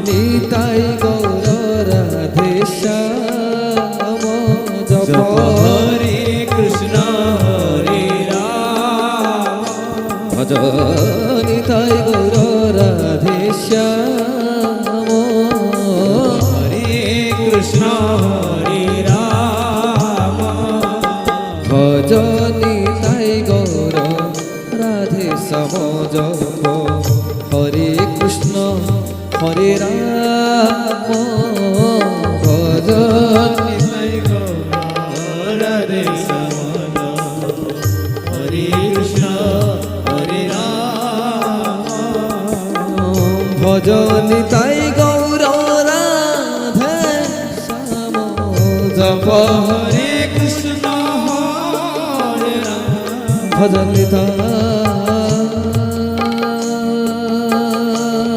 নিতাই গৌর রাধে শ্যাম জপ হরে কৃষ্ণ হরে রাম ভজ নিতাই গৌর রাধে শ্যাম হরে কৃষ্ণ হরে রাম ভজ নিতাই গৌর রাধে শ্যাম জপ হরে কৃষ্ণ হরে রাম ভজ নিতাই গৌর রাধে শ্যাম হরে কৃষ্ণ হরে রাম ভজ নিতাই গৌর রাধে শ্যাম জপ হরে কৃষ্ণ হরে রাম ভজ নিতাই